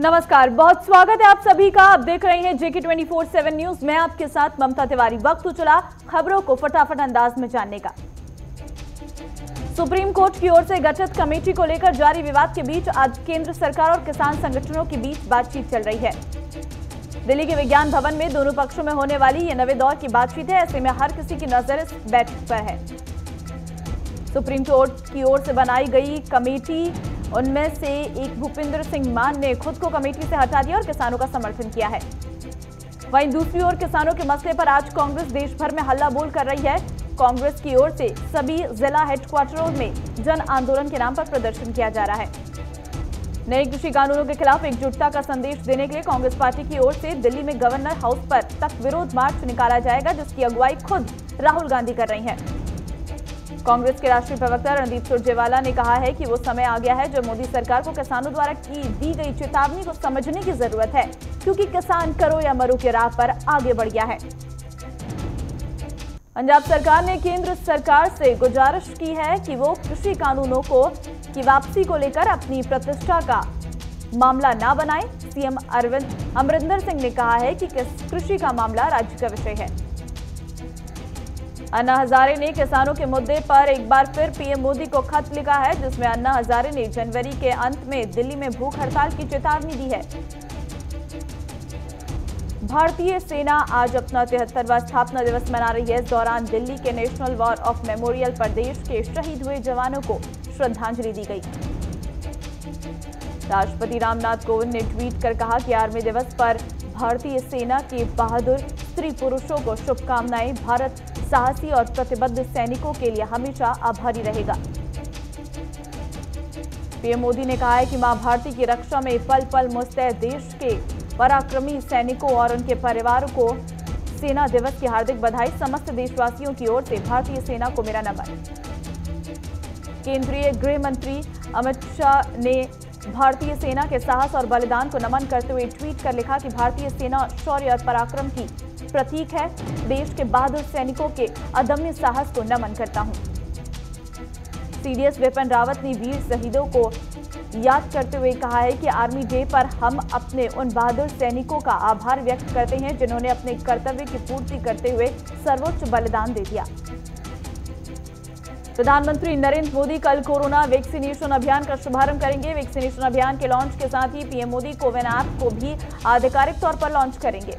नमस्कार, बहुत स्वागत है आप सभी का। आप देख रहे हैं जेके 24/7 न्यूज। मैं आपके साथ ममता तिवारी। वक्त तो चला खबरों को फटाफट अंदाज में जानने का। सुप्रीम कोर्ट की ओर से गठित कमेटी को लेकर जारी विवाद के बीच आज केंद्र सरकार और किसान संगठनों के बीच बातचीत चल रही है। दिल्ली के विज्ञान भवन में दोनों पक्षों में होने वाली ये नवे दौर की बातचीत है। ऐसे में हर किसी की नजर इस बैठक पर है। सुप्रीम कोर्ट की ओर से बनाई गई कमेटी, उनमें से एक भूपिंदर सिंह मान ने खुद को कमेटी से हटा दिया और किसानों का समर्थन किया है। वहीं दूसरी ओर किसानों के मसले पर आज कांग्रेस देश भर में हल्ला बोल कर रही है। कांग्रेस की ओर से सभी जिला हेडक्वार्टरों में जन आंदोलन के नाम पर प्रदर्शन किया जा रहा है। नए कृषि कानूनों के खिलाफ एकजुटता का संदेश देने के लिए कांग्रेस पार्टी की ओर से दिल्ली में गवर्नर हाउस पर तक विरोध मार्च निकाला जाएगा, जिसकी अगुवाई खुद राहुल गांधी कर रही हैं। कांग्रेस के राष्ट्रीय प्रवक्ता रणदीप सुरजेवाला ने कहा है कि वो समय आ गया है जब मोदी सरकार को किसानों द्वारा दी गई चेतावनी को समझने की जरूरत है, क्योंकि किसान करो या मरो के राह पर आगे बढ़ गया है। पंजाब सरकार ने केंद्र सरकार से गुजारिश की है कि वो कृषि कानूनों की वापसी को लेकर अपनी प्रतिष्ठा का मामला ना बनाए। सीएम अमरिंदर सिंह ने कहा है कि कृषि का मामला राज्य का विषय है। अन्ना हजारे ने किसानों के मुद्दे पर एक बार फिर पीएम मोदी को खत लिखा है, जिसमें अन्ना हजारे ने जनवरी के अंत में दिल्ली में भूख हड़ताल की चेतावनी दी है। भारतीय सेना आज अपना 73वां स्थापना दिवस मना रही है। इस दौरान दिल्ली के नेशनल वॉर ऑफ मेमोरियल पर देश के शहीद हुए जवानों को श्रद्धांजलि दी गई। राष्ट्रपति रामनाथ कोविंद ने ट्वीट कर कहा कि आर्मी दिवस पर भारतीय सेना के बहादुर स्त्री पुरुषों को शुभकामनाएं। भारत साहसी और प्रतिबद्ध सैनिकों के लिए हमेशा आभारी रहेगा। पीएम मोदी ने कहा है कि मां भारती की रक्षा में पल पल मुस्तैद देश के पराक्रमी सैनिकों और उनके परिवारों को सेना दिवस की हार्दिक बधाई। समस्त देशवासियों की ओर से भारतीय सेना को मेरा नमन। केंद्रीय गृह मंत्री अमित शाह ने भारतीय सेना के साहस और बलिदान को नमन करते हुए ट्वीट कर लिखा कि भारतीय सेना शौर्य और पराक्रम की प्रतीक है। देश के बहादुर सैनिकों के अदम्य साहस को नमन करता हूं। सीडीएस विपिन रावत ने वीर शहीदों को याद करते हुए कहा है कि आर्मी डे पर हम अपने उन बहादुर सैनिकों का आभार व्यक्त करते हैं, जिन्होंने अपने कर्तव्य की पूर्ति करते हुए सर्वोच्च बलिदान दे दिया। प्रधानमंत्री नरेंद्र मोदी कल कोरोना वैक्सीनेशन अभियान का शुभारंभ करेंगे। वैक्सीनेशन अभियान के लॉन्च के साथ ही पीएम मोदी कोविन ऐप को भी आधिकारिक तौर पर लॉन्च करेंगे।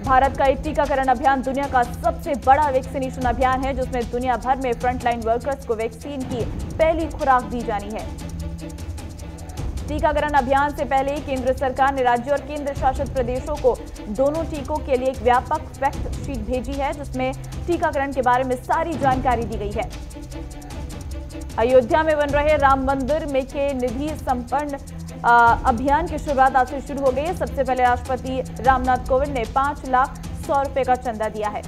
भारत का टीकाकरण अभियान दुनिया का सबसे बड़ा वैक्सीनेशन अभियान है, जिसमें दुनिया भर में फ्रंटलाइन वर्कर्स को वैक्सीन की पहली खुराक दी जानी है। टीकाकरण अभियान से पहले केंद्र सरकार ने राज्यों और केंद्र शासित प्रदेशों को दोनों टीकों के लिए एक व्यापक फैक्ट शीट भेजी है, जिसमें टीकाकरण के बारे में सारी जानकारी दी गई है। अयोध्या में बन रहे राम मंदिर में के निधि संपन्न अभियान की शुरुआत आज से शुरू हो गई है। सबसे पहले राष्ट्रपति रामनाथ कोविंद ने 5,100,000 रुपए का चंदा दिया है।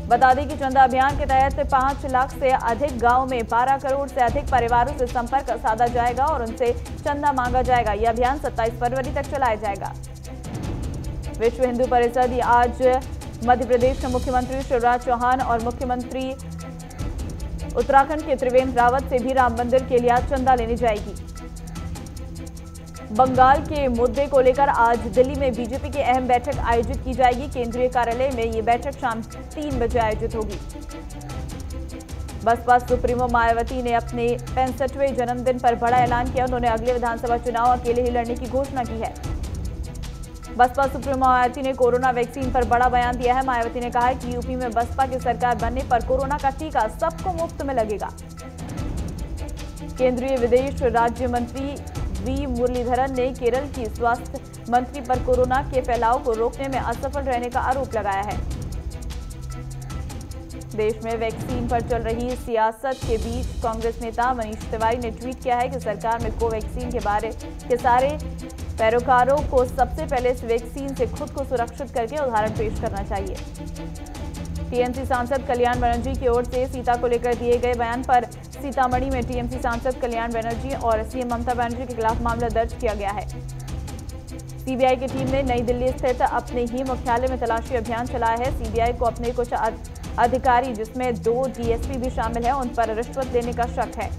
बता दें कि चंदा अभियान के तहत 5 लाख से अधिक गांव में 12 करोड़ से अधिक परिवारों से संपर्क साधा जाएगा और उनसे चंदा मांगा जाएगा। यह अभियान 27 फरवरी तक चलाया जाएगा। विश्व हिंदू परिषद आज मध्य प्रदेश के मुख्यमंत्री शिवराज चौहान और मुख्यमंत्री उत्तराखंड के त्रिवेंद्र रावत से भी राम मंदिर के लिए चंदा लेने जाएगी। बंगाल के मुद्दे को लेकर आज दिल्ली में बीजेपी की अहम बैठक आयोजित की जाएगी। केंद्रीय कार्यालय में ये बैठक शाम 3 बजे आयोजित होगी। बसपा सुप्रीमो मायावती ने अपने 65वें जन्मदिन पर बड़ा ऐलान किया। उन्होंने अगले विधानसभा चुनाव अकेले ही लड़ने की घोषणा की है। बसपा सुप्रीमो मायावती ने कोरोना वैक्सीन पर बड़ा बयान दिया है। मायावती ने कहा है कि यूपी में बसपा की सरकार बनने पर कोरोना का टीका सबको मुफ्त में लगेगा। केंद्रीय विदेश राज्य मंत्री वी मुरलीधरन ने केरल की स्वास्थ्य मंत्री पर कोरोना के फैलाव को रोकने में असफल रहने का आरोप लगाया है। देश में वैक्सीन पर चल रही सियासत के बीच कांग्रेस नेता मनीष तिवारी ने ट्वीट किया है कि सरकार में कोवैक्सीन के सारे पैरोकारों को सबसे पहले इस वैक्सीन से खुद को सुरक्षित करके उदाहरण पेश करना चाहिए। टीएमसी सांसद कल्याण बनर्जी की ओर से सीता को लेकर दिए गए बयान पर सीतामढ़ी में टीएमसी सांसद कल्याण बनर्जी और सीएम ममता बनर्जी के खिलाफ मामला दर्ज किया गया है। सीबीआई की टीम ने नई दिल्ली स्थित अपने ही मुख्यालय में तलाशी अभियान चलाया है। सीबीआई को अपने कुछ अधिकारी, जिसमें 2 डीएसपी भी शामिल हैं, उन पर रिश्वत लेने का शक है।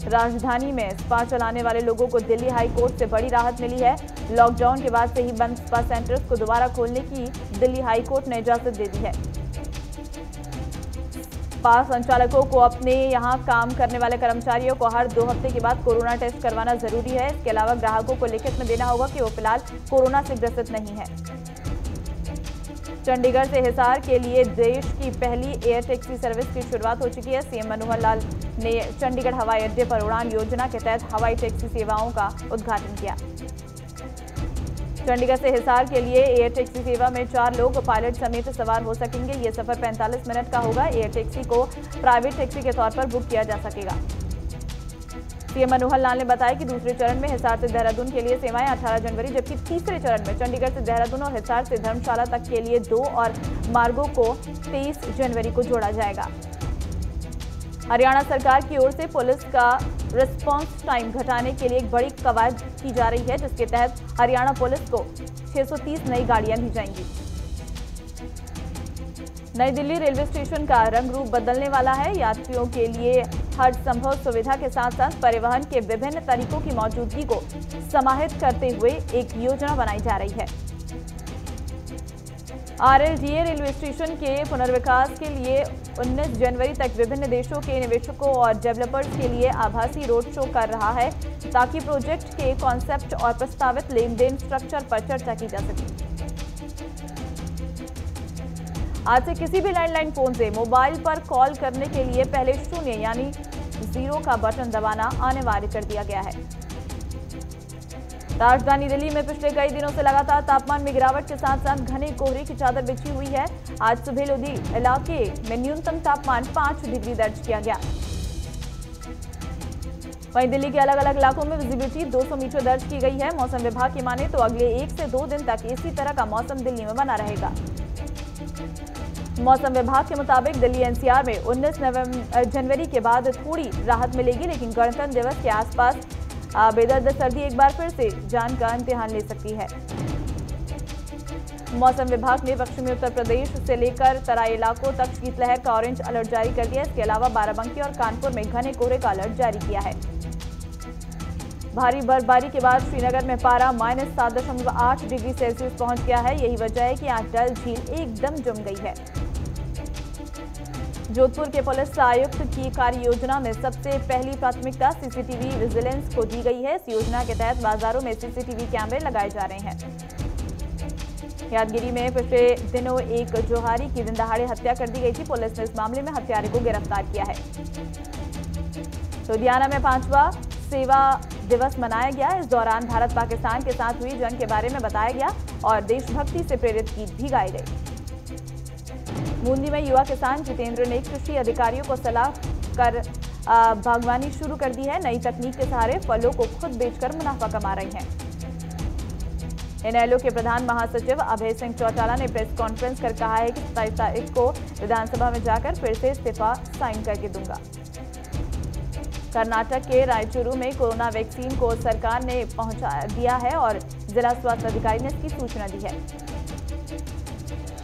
राजधानी में स्पा चलाने वाले लोगों को दिल्ली हाई कोर्ट से बड़ी राहत मिली है। लॉकडाउन के बाद से ही बंद स्पा सेंटर्स को दोबारा खोलने की दिल्ली हाई कोर्ट ने इजाजत दे दी है। स्पा संचालकों को अपने यहां काम करने वाले कर्मचारियों को हर 2 हफ्ते के बाद कोरोना टेस्ट करवाना जरूरी है। इसके अलावा ग्राहकों को लिखित में देना होगा कि वो फिलहाल कोरोना से ग्रसित नहीं है। चंडीगढ़ से हिसार के लिए देश की पहली एयर टैक्सी सर्विस की शुरुआत हो चुकी है। सीएम मनोहर लाल ने चंडीगढ़ हवाई अड्डे पर उड़ान योजना के तहत हवाई टैक्सी सेवाओं का उद्घाटन किया। चंडीगढ़ से हिसार के लिए एयर टैक्सी सेवा में 4 लोग पायलट समेत सवार हो सकेंगे। ये सफर 45 मिनट का होगा। एयर टैक्सी को प्राइवेट टैक्सी के तौर पर बुक किया जा सकेगा। सीएम मनोहर लाल ने बताया कि दूसरे चरण में हिसार से देहरादून के लिए सेवाएं 18 जनवरी, जबकि तीसरे चरण में चंडीगढ़ से देहरादून और हिसार से धर्मशाला तक के लिए 2 और मार्गों को 23 जनवरी को जोड़ा जाएगा। हरियाणा सरकार की ओर से पुलिस का रिस्पांस टाइम घटाने के लिए एक बड़ी कवायद की जा रही है, जिसके तहत हरियाणा पुलिस को 630 नई गाड़ियां दी जाएंगी। नई दिल्ली रेलवे स्टेशन का रंग रूप बदलने वाला है। यात्रियों के लिए हर संभव सुविधा के साथ साथ परिवहन के विभिन्न तरीकों की मौजूदगी को समाहित करते हुए एक योजना बनाई जा रही है। RLDA रेलवे स्टेशन के पुनर्विकास के लिए 19 जनवरी तक विभिन्न देशों के निवेशकों और डेवलपर्स के लिए आभासी रोड शो कर रहा है, ताकि प्रोजेक्ट के कॉन्सेप्ट और प्रस्तावित लेन देन स्ट्रक्चर पर चर्चा की जा सके। आज से किसी भी लैंडलाइन फोन से मोबाइल पर कॉल करने के लिए पहले 0 यानी 0 का बटन दबाना अनिवार्य कर दिया गया है। राजधानी दिल्ली में पिछले कई दिनों से लगातार तापमान में गिरावट के साथ साथ घने कोहरे की चादर बिछी हुई है। आज सुबह लोधी इलाके में न्यूनतम तापमान 5 डिग्री दर्ज किया गया। वहीं दिल्ली के अलग अलग इलाकों में विजिबिलिटी 200 मीटर दर्ज की गई है। मौसम विभाग की माने तो अगले 1 से 2 दिन तक इसी तरह का मौसम दिल्ली में बना रहेगा। मौसम विभाग के मुताबिक दिल्ली एनसीआर में 19 जनवरी के बाद थोड़ी राहत मिलेगी, लेकिन गणतंत्र दिवस के आसपास बेदर्द सर्दी एक बार फिर से जान का इम्तिहान ले सकती है। मौसम विभाग ने पश्चिमी उत्तर प्रदेश से लेकर तराई इलाकों तक शीतलहर का ऑरेंज अलर्ट जारी कर दिया। इसके अलावा बाराबंकी और कानपुर में घने कोहरे का अलर्ट जारी किया है। भारी बर्फबारी के बाद श्रीनगर में पारा -7.8 डिग्री सेल्सियस पहुंच गया है। यही वजह है कि आज डल झील एकदम जम गई है। जोधपुर के पुलिस आयुक्त की कार्य योजना में सबसे पहली प्राथमिकता सीसीटीवी विजिलेंस को दी गई है। इस योजना के तहत बाजारों में सीसीटीवी कैमरे लगाए जा रहे हैं। यादगिरी में पिछले दिनों एक जोहारी की दिनदहाड़े हत्या कर दी गई थी। पुलिस ने इस मामले में हत्यारे को गिरफ्तार किया है। लुधियाना में 5वां सेवा दिवस मनाया गया। इस दौरान भारत पाकिस्तान के साथ हुई जंग के बारे में बताया गया और देशभक्ति से प्रेरित गीत भी गाए गए। बूंदी में युवा किसान जितेंद्र ने कृषि अधिकारियों को सलाह कर बागवानी शुरू कर दी है। नई तकनीक के सहारे फलों को खुद बेचकर मुनाफा कमा रही हैं। इनेलो के प्रधान महासचिव अभय सिंह चौटाला ने प्रेस कॉन्फ्रेंस कर कहा है कि 27 तारीख को विधानसभा में जाकर फिर से इस्तीफा साइन करके दूंगा। कर्नाटक के रायचूरू में कोरोना वैक्सीन को सरकार ने पहुंचा दिया है और जिला स्वास्थ्य अधिकारी ने इसकी सूचना दी है।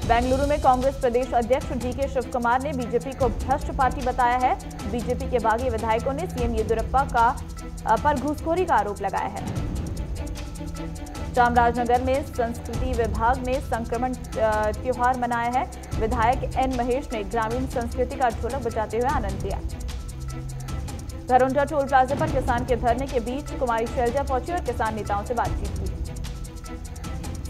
बेंगलुरु में कांग्रेस प्रदेश अध्यक्ष DK शिव कुमार ने बीजेपी को भ्रष्ट पार्टी बताया है। बीजेपी के बागी विधायकों ने सीएम येदियुरप्पा पर घूसखोरी का आरोप लगाया है। चामराजनगर में संस्कृति विभाग ने संक्रमण त्योहार मनाया है। विधायक N महेश ने ग्रामीण संस्कृति का ढोलक बजाते हुए आनंद लिया। घरौंडा टोल प्लाजा पर किसान के धरने के बीच कुमारी शैलजा पहुंची और किसान नेताओं से बातचीत की।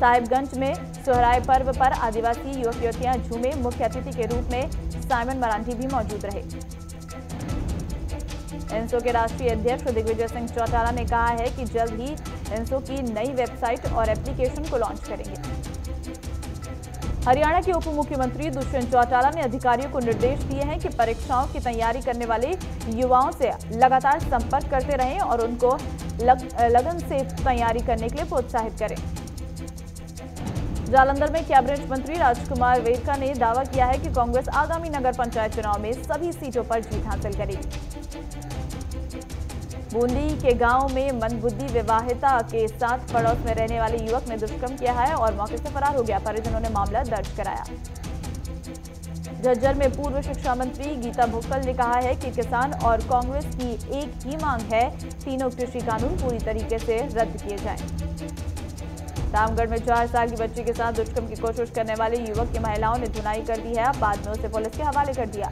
साहिबगंज में सोहराय पर्व पर आदिवासी युवक युवतियां झूमे। मुख्य अतिथि के रूप में साइमन मरांडी भी मौजूद रहे। एनसो के राष्ट्रीय अध्यक्ष दिग्विजय सिंह चौटाला ने कहा है कि जल्द ही एनसो की नई वेबसाइट और एप्लीकेशन को लॉन्च करेंगे। हरियाणा के उप मुख्यमंत्री दुष्यंत चौटाला ने अधिकारियों को निर्देश दिए हैं कि परीक्षाओं की तैयारी करने वाले युवाओं से लगातार संपर्क करते रहें और उनको लगन से तैयारी करने के लिए प्रोत्साहित करें। जालंधर में कैबिनेट मंत्री राजकुमार वेरका ने दावा किया है कि कांग्रेस आगामी नगर पंचायत चुनाव में सभी सीटों पर जीत हासिल करेगी। बूंदी के गांव में मंदबुद्धि विवाहिता के साथ पड़ोस में रहने वाले युवक ने दुष्कर्म किया है और मौके से फरार हो गया। परिजनों ने मामला दर्ज कराया। झज्जर में पूर्व शिक्षा मंत्री गीता भुक्कल ने कहा है कि किसान और कांग्रेस की एक ही मांग है, तीनों कृषि कानून पूरी तरीके से रद्द किए जाएं। रामगढ़ में 4 साल की बच्ची के साथ दुष्कर्म की कोशिश करने वाले युवक की महिलाओं ने धुनाई कर दी है, बाद में उसे पुलिस के हवाले कर दिया।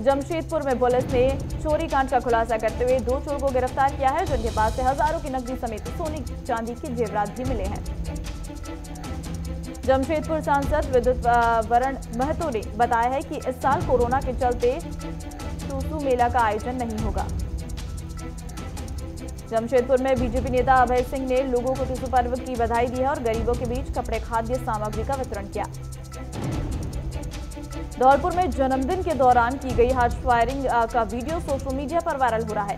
जमशेदपुर में पुलिस ने चोरी कांड का खुलासा करते हुए 2 चोर को गिरफ्तार किया है, जिनके पास से हजारों की नकदी समेत सोने चांदी के जेवरात भी मिले हैं। जमशेदपुर सांसद विद्युत वरण महतो ने बताया है कि इस साल कोरोना के चलते टूसू मेला का आयोजन नहीं होगा। जमशेदपुर में बीजेपी नेता अभय सिंह ने लोगों को टूसू पर्व की बधाई दी है और गरीबों के बीच कपड़े, खाद्य सामग्री का वितरण किया। धौलपुर में जन्मदिन के दौरान की गई हार्श फायरिंग का वीडियो सोशल मीडिया पर वायरल हो रहा है।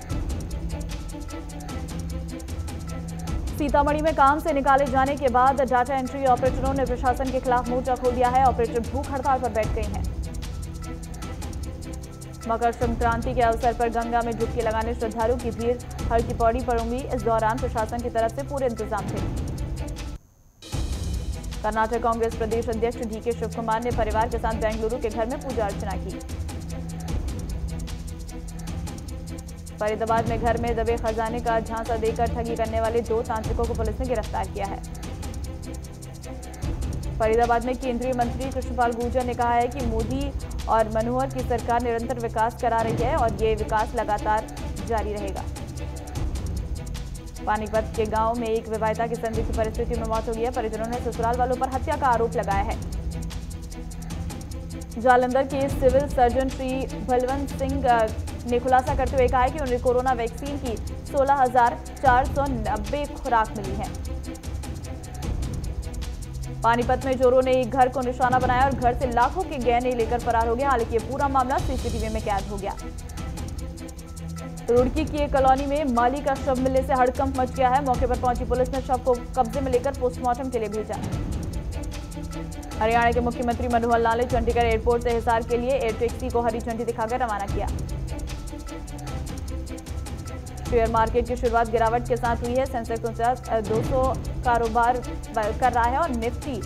सीतामढ़ी में काम से निकाले जाने के बाद डाटा एंट्री ऑपरेटरों ने प्रशासन के खिलाफ मोर्चा खोल दिया है। ऑपरेटर भूख हड़ताल पर बैठ गए हैं। मकर संक्रांति के अवसर पर गंगा में डुबकी लगाने श्रद्धालुओं की भीड़ हर की पौड़ी पर उमड़ी। इस दौरान प्रशासन की तरफ से पूरे इंतजाम थे। कर्नाटक कांग्रेस प्रदेश अध्यक्ष डीके शिव कुमार ने परिवार के साथ बेंगलुरु के घर में पूजा अर्चना की। फरीदाबाद में घर में दबे खजाने का झांसा देकर ठगी करने वाले 2 तांत्रिकों को पुलिस ने गिरफ्तार किया है। फरीदाबाद में केंद्रीय मंत्री कृष्णपाल गुर्जर ने कहा है कि मोदी और मनोहर की सरकार निरंतर विकास करा रही है और ये विकास लगातार जारी रहेगा। पानीपत के गांव में एक विवाहिता की संदिग्ध परिस्थिति में मौत हो गई है। परिजनों ने ससुराल वालों पर हत्या का आरोप लगाया है। जालंधर के सिविल सर्जन श्री बलवंत सिंह ने खुलासा करते हुए कहा है कि उन्हें कोरोना वैक्सीन की 16,490 खुराक मिली है। पानीपत में चोरों ने एक घर को निशाना बनाया और घर से लाखों के गहने लेकर फरार हो गया। हालांकि ये पूरा मामला सीसीटीवी में कैद हो गया। रुड़की की एक कॉलोनी में माली का शव मिलने से हड़कंप मच गया है। मौके पर पहुंची पुलिस ने शव को कब्जे में लेकर पोस्टमार्टम के लिए भेजा। हरियाणा के मुख्यमंत्री मनोहर लाल ने चंडीगढ़ एयरपोर्ट से हिसार के लिए एयर टैक्सी को हरी झंडी दिखाकर रवाना किया। शेयर मार्केट की शुरुआत गिरावट के साथ हुई है। सेंसेक्स 200 कारोबार कर रहा है और निफ्टी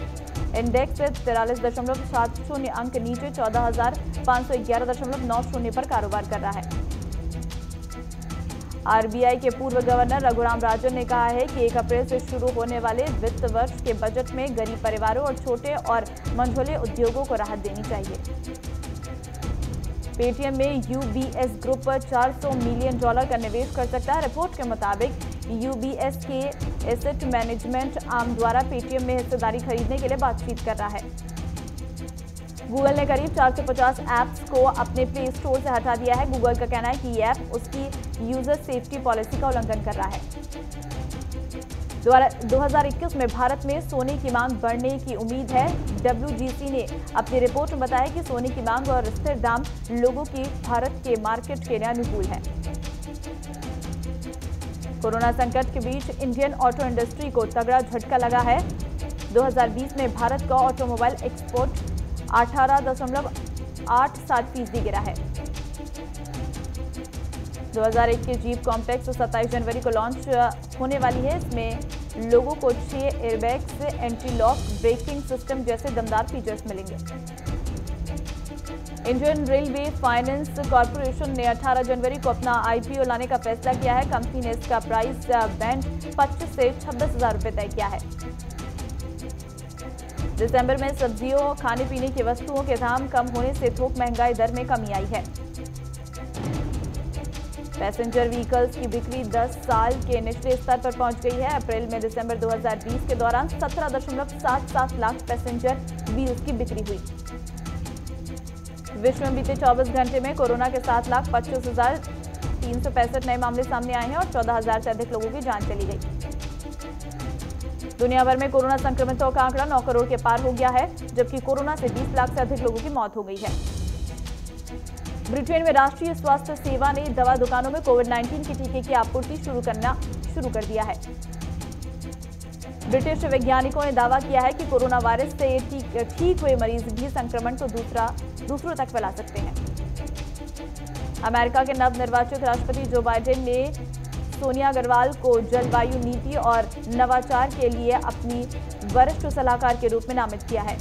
इंडेक्स 43.70 अंक नीचे 14,511.90 पर कारोबार कर रहा है। आरबीआई के पूर्व गवर्नर रघुराम राजन ने कहा है कि 1 अप्रैल से शुरू होने वाले वित्त वर्ष के बजट में गरीब परिवारों और छोटे और मंझोले उद्योगों को राहत देनी चाहिए। पेटीएम में यूबीएस ग्रुप $400 मिलियन का निवेश कर सकता है। रिपोर्ट के मुताबिक यूबीएस के एसेट मैनेजमेंट आर्म द्वारा पेटीएम में हिस्सेदारी खरीदने के लिए बातचीत कर रहा है। गूगल ने करीब 450 ऐप्स को अपने प्ले स्टोर से हटा दिया है। गूगल का कहना है कि ये ऐप उसकी यूजर सेफ्टी पॉलिसी का उल्लंघन कर रहा है। 2021 में भारत में सोने की मांग बढ़ने की उम्मीद है। WGC ने अपनी रिपोर्ट में बताया कि सोने की मांग और स्थिर दाम लोगों की भारत के मार्केट के लिए अनुकूल है। कोरोना संकट के बीच इंडियन ऑटो इंडस्ट्री को तगड़ा झटका लगा है। 2020 में भारत का ऑटोमोबाइल एक्सपोर्ट 18.87% गिरा है। 2021 जीप कॉम्प्लेक्स 27 जनवरी को लॉन्च होने वाली है। इसमें लोगों को 6 airbags, anti lock braking system जैसे दमदार फीचर्स मिलेंगे। इंडियन रेलवे फाइनेंस कॉर्पोरेशन ने 18 जनवरी को अपना IPO लाने का फैसला किया है। कंपनी ने इसका प्राइस बैंड 25 से 26,000 रुपए तय किया है। दिसंबर में सब्जियों, खाने पीने की वस्तुओं के दाम कम होने से थोक महंगाई दर में कमी आई है। पैसेंजर व्हीकल्स की बिक्री 10 साल के निचले स्तर पर पहुंच गई है। अप्रैल में दिसंबर 2020 के दौरान 17.77 लाख पैसेंजर व्हील्स की बिक्री हुई। विश्व में बीते 24 घंटे में कोरोना के 7,25,365 नए मामले सामने आए हैं और 14,000 से अधिक लोगों की जान चली गई। दुनिया भर में कोरोना संक्रमितों का आंकड़ा 9 करोड़ के पार हो गया है, जबकि कोरोना से 20 लाख से अधिक लोगों की मौत हो गई है। ब्रिटेन में राष्ट्रीय स्वास्थ्य सेवा ने दवा दुकानों में कोविड-19 के टीके की आपूर्ति शुरू कर दिया है। ब्रिटिश वैज्ञानिकों ने दावा किया है कि कोरोना वायरस से ठीक हुए मरीज भी संक्रमण को दूसरों तक फैला सकते हैं। अमेरिका के नवनिर्वाचित राष्ट्रपति जो बाइडेन ने सोनिया अग्रवाल को जलवायु नीति और नवाचार के लिए अपनी वरिष्ठ सलाहकार के रूप में नामित किया है।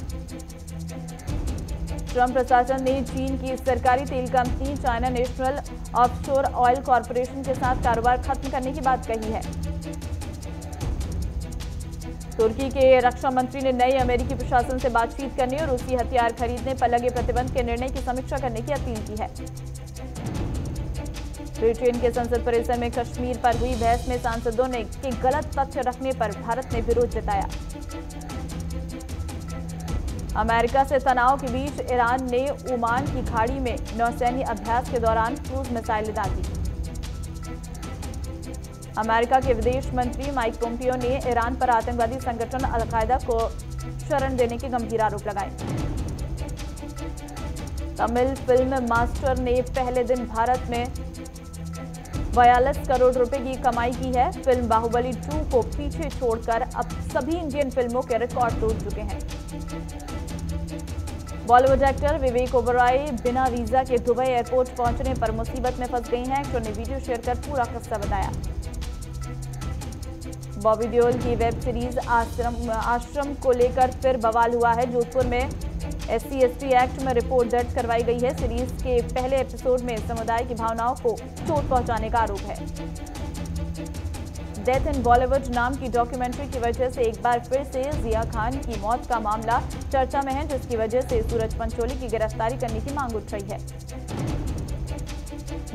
ट्रंप प्रशासन ने चीन की सरकारी तेल company China national offshore oil corporation के साथ कारोबार खत्म करने की बात कही है। तुर्की के रक्षा मंत्री ने नए अमेरिकी प्रशासन से बातचीत करने और रूसी हथियार खरीदने पर लगे प्रतिबंध के निर्णय की समीक्षा करने की अपील की है। ब्रिटेन के संसद परिसर में कश्मीर पर हुई बहस में सांसदों ने के गलत तथ्य रखने पर भारत ने विरोध जताया। अमेरिका से तनाव के बीच ईरान ने ओमान की खाड़ी में नौसैन्य अभ्यास के दौरान क्रूज मिसाइल दाग दी। अमेरिका के विदेश मंत्री माइक पोम्पियो ने ईरान पर आतंकवादी संगठन अल-कायदा को शरण देने के गंभीर आरोप लगाए। तमिल फिल्म मास्टर ने पहले दिन भारत में 42 करोड़ रुपए की कमाई की है। फिल्म बाहुबली 2 को पीछे छोड़कर अब सभी इंडियन फिल्मों के रिकॉर्ड तोड़ चुके हैं। बॉलीवुड एक्टर विवेक ओबरॉय बिना वीजा के दुबई एयरपोर्ट पहुंचने पर मुसीबत में फंस गई हैं। एक्टर ने वीडियो शेयर कर पूरा किस्सा बताया। बॉबी देओल की वेब सीरीज आश्रम को लेकर फिर बवाल हुआ है। जोधपुर में SC/ST एक्ट में रिपोर्ट दर्ज करवाई गई है। सीरीज के पहले एपिसोड में समुदाय की भावनाओं को चोट पहुंचाने का आरोप है। डेथ इन बॉलीवुड नाम की डॉक्यूमेंट्री की वजह से एक बार फिर से जिया खान की मौत का मामला चर्चा में है, जिसकी वजह से सूरज पंचोली की गिरफ्तारी करने की मांग उठ रही है।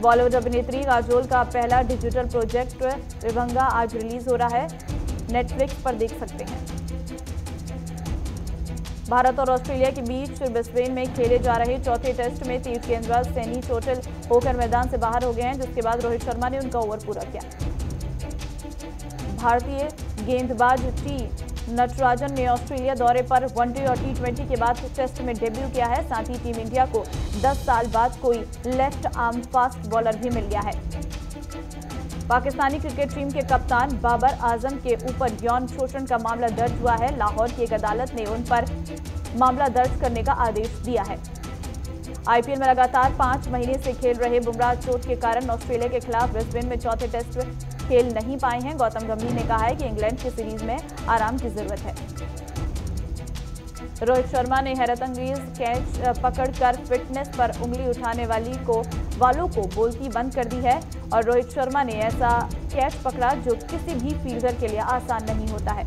बॉलीवुड अभिनेत्री काजोल का पहला डिजिटल प्रोजेक्ट विभंगा आज रिलीज हो रहा है। नेटफ्लिक्स पर देख सकते हैं। भारत और ऑस्ट्रेलिया के बीच ब्रिस्बेन में खेले जा रहे चौथे टेस्ट में तेज गेंदबाज सैनी चोटिल होकर मैदान से बाहर हो गए हैं, जिसके बाद रोहित शर्मा ने उनका ओवर पूरा किया। भारतीय गेंदबाज टी नटराजन ने ऑस्ट्रेलिया दौरे पर वनडे और T20 के बाद टेस्ट में डेब्यू किया है। साथ ही टीम इंडिया को 10 साल बाद कोई लेफ्ट आर्म फास्ट बॉलर भी मिल गया है। पाकिस्तानी क्रिकेट टीम के कप्तान बाबर आजम के ऊपर यौन शोषण का मामला दर्ज हुआ है। लाहौर की एक अदालत ने उन पर मामला दर्ज करने का आदेश दिया है। IPL में लगातार 5 महीने से खेल रहे बुमराह चोट के कारण ऑस्ट्रेलिया के खिलाफ ब्रिस्बेन में चौथे टेस्ट खेल नहीं पाए हैं। गौतम गंभीर ने कहा है कि इंग्लैंड की सीरीज में आराम की जरूरत है। रोहित शर्मा ने हैरतअंगेज कैच पकड़कर फिटनेस पर उंगली उठाने वालों को बोलती बंद कर दी है और रोहित शर्मा ने ऐसा कैच पकड़ा जो किसी भी फील्डर के लिए आसान नहीं होता है।